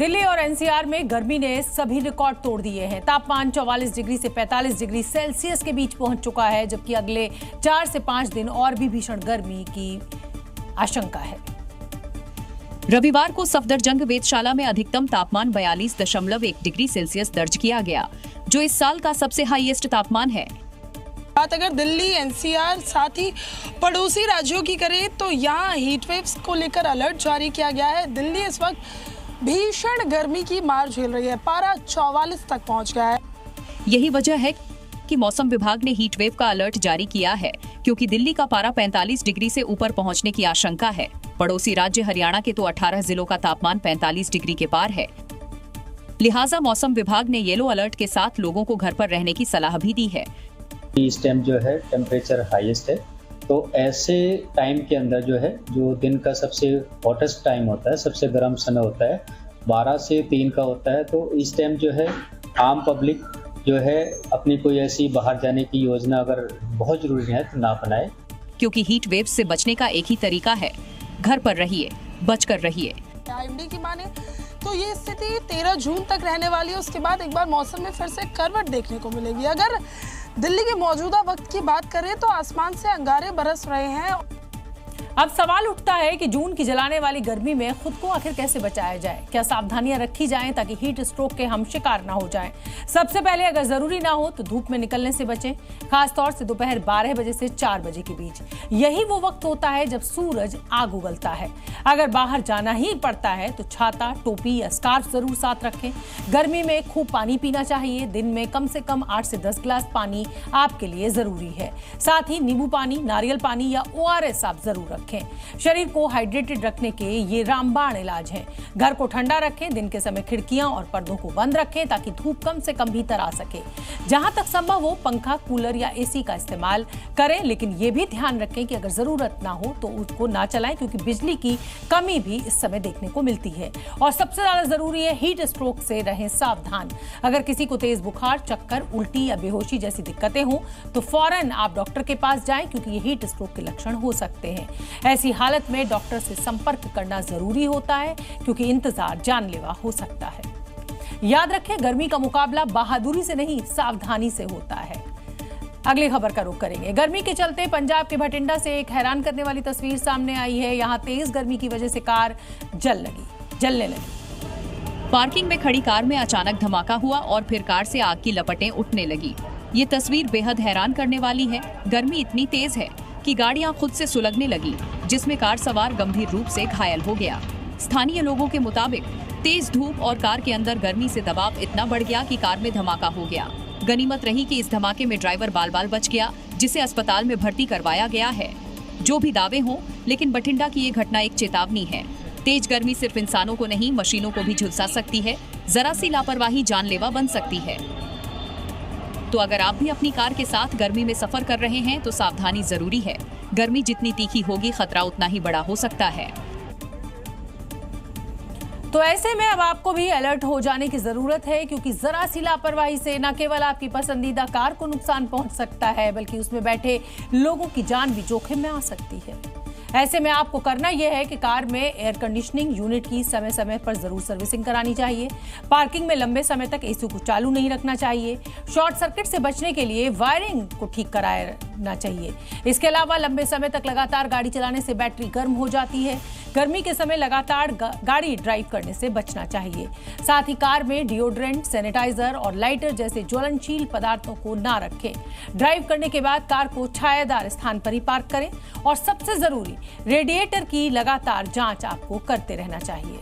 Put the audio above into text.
दिल्ली और एनसीआर में गर्मी ने सभी रिकॉर्ड तोड़ दिए हैं। तापमान 44 डिग्री से 45 डिग्री सेल्सियस के बीच पहुंच चुका है, जबकि अगले 4 से 5 दिन और भी भीषण गर्मी की आशंका है। रविवार को सफदरजंग वेधशाला में अधिकतम तापमान 42.1 डिग्री सेल्सियस दर्ज किया गया, जो इस साल का सबसे हाईएस्ट तापमान है। बात अगर दिल्ली, एनसीआर साथ ही पड़ोसी राज्यों की करें तो यहाँ हीट वेव्स को लेकर अलर्ट जारी किया गया है। दिल्ली इस वक्त भीषण गर्मी की मार झेल रही है। पारा 44 तक पहुँच गया है। यही वजह है कि मौसम विभाग ने हीट वेव का अलर्ट जारी किया है, क्योंकि दिल्ली का पारा 45 डिग्री से ऊपर पहुंचने की आशंका है। पड़ोसी राज्य हरियाणा के तो 18 जिलों का तापमान 45 डिग्री के पार है। लिहाजा मौसम विभाग ने येलो अलर्ट के साथ लोगों को घर पर रहने की सलाह भी दी है। इस टाइम जो है टेम्परेचर हाईएस्ट है, तो ऐसे टाइम के अंदर जो है, जो दिन का सबसे हॉटेस्ट टाइम होता है, सबसे गर्म समय होता है, 12 से 3 का होता है। तो इस टाइम जो है आम पब्लिक जो है अपनी कोई ऐसी बाहर जाने की योजना अगर बहुत जरूरी है तो ना बनाए, क्योंकि हीट वेव से बचने का एक ही तरीका है, घर पर रहिए, बचकर रहिए। आईएमडी की माने तो ये स्थिति 13 जून तक रहने वाली है। उसके बाद एक बार मौसम में फिर से करवट देखने को मिलेगी। अगर दिल्ली के मौजूदा वक्त की बात करें तो आसमान से अंगारे बरस रहे हैं। अब सवाल उठता है कि जून की जलाने वाली गर्मी में खुद को आखिर कैसे बचाया जाए। क्या सावधानियां रखी जाएं ताकि हीट स्ट्रोक के हम शिकार ना हो जाएं। सबसे पहले अगर जरूरी ना हो तो धूप में निकलने से बचें, खासतौर से दोपहर 12 बजे से 4 बजे के बीच। यही वो वक्त होता है जब सूरज आग उगलता है। अगर बाहर जाना ही पड़ता है तो छाता, टोपी या स्कार्फ जरूर साथ रखें। गर्मी में खूब पानी पीना चाहिए। दिन में कम से कम 8 से 10 गिलास पानी आपके लिए जरूरी है। साथ ही नींबू पानी, नारियल पानी या ORS आप जरूर रखें। शरीर को हाइड्रेटेड रखने के ये रामबाण इलाज हैं। घर को ठंडा रखें। दिन के समय खिड़कियां और पर्दों को बंद रखें ताकि धूप कम से कम भीतर आ सके। जहां तक संभव हो पंखा, कूलर या AC का इस्तेमाल करें, लेकिन ये भी ध्यान रखें कि अगर जरूरत ना हो तो उसको ना चलाएं, क्योंकि बिजली की कमी भी इस समय देखने को मिलती है। और सबसे ज्यादा जरूरी है हीट स्ट्रोक से रहें सावधान। अगर किसी को तेज बुखार, चक्कर, उल्टी या बेहोशी जैसी दिक्कतें हों तो फौरन आप डॉक्टर के पास जाएं, क्योंकि ये हीट स्ट्रोक के लक्षण हो सकते हैं। ऐसी हालत में डॉक्टर से संपर्क करना जरूरी होता है, क्योंकि इंतजार जानलेवा हो सकता है। याद रखें, गर्मी का मुकाबला बहादुरी से नहीं, सावधानी से होता है। अगली खबर का रुख करेंगे। गर्मी के चलते पंजाब के भटिंडा से एक हैरान करने वाली तस्वीर सामने आई है। यहां तेज गर्मी की वजह से कार जलने लगी। पार्किंग में खड़ी कार में अचानक धमाका हुआ और फिर कार से आग की लपटें उठने लगी। ये तस्वीर बेहद हैरान करने वाली है। गर्मी इतनी तेज है कि गाड़ियां खुद से सुलगने लगी, जिसमें कार सवार गंभीर रूप से घायल हो गया। स्थानीय लोगों के मुताबिक तेज धूप और कार के अंदर गर्मी से दबाव इतना बढ़ गया कि कार में धमाका हो गया। गनीमत रही कि इस धमाके में ड्राइवर बाल-बाल बच गया, जिसे अस्पताल में भर्ती करवाया गया है। जो भी दावे हों, लेकिन बठिंडा की ये घटना एक चेतावनी है। तेज गर्मी सिर्फ इंसानों को नहीं, मशीनों को भी झुलसा सकती है। जरा सी लापरवाही जानलेवा बन सकती है। तो अगर आप भी अपनी कार के साथ गर्मी में सफर कर रहे हैं तो सावधानी जरूरी है। गर्मी जितनी तीखी होगी, खतरा उतना ही बड़ा हो सकता है। तो ऐसे में अब आपको भी अलर्ट हो जाने की जरूरत है, क्योंकि जरा सी लापरवाही से न केवल आपकी पसंदीदा कार को नुकसान पहुंच सकता है, बल्कि उसमें बैठे लोगों की जान भी जोखिम में आ सकती है। ऐसे में आपको करना यह है कि कार में एयर कंडीशनिंग यूनिट की समय समय पर जरूर सर्विसिंग करानी चाहिए। पार्किंग में लंबे समय तक AC को चालू नहीं रखना चाहिए। शॉर्ट सर्किट से बचने के लिए वायरिंग को ठीक कराना चाहिए। इसके अलावा लंबे समय तक लगातार गाड़ी चलाने से बैटरी गर्म हो जाती है। गर्मी के समय लगातार गाड़ी ड्राइव करने से बचना चाहिए। साथ ही कार में डिओड्रेंट, सैनिटाइजर और लाइटर जैसे ज्वलनशील पदार्थों को ना रखें। ड्राइव करने के बाद कार को छायादार स्थान पर ही पार्क करें। और सबसे जरूरी, रेडिएटर की लगातार जांच आपको करते रहना चाहिए।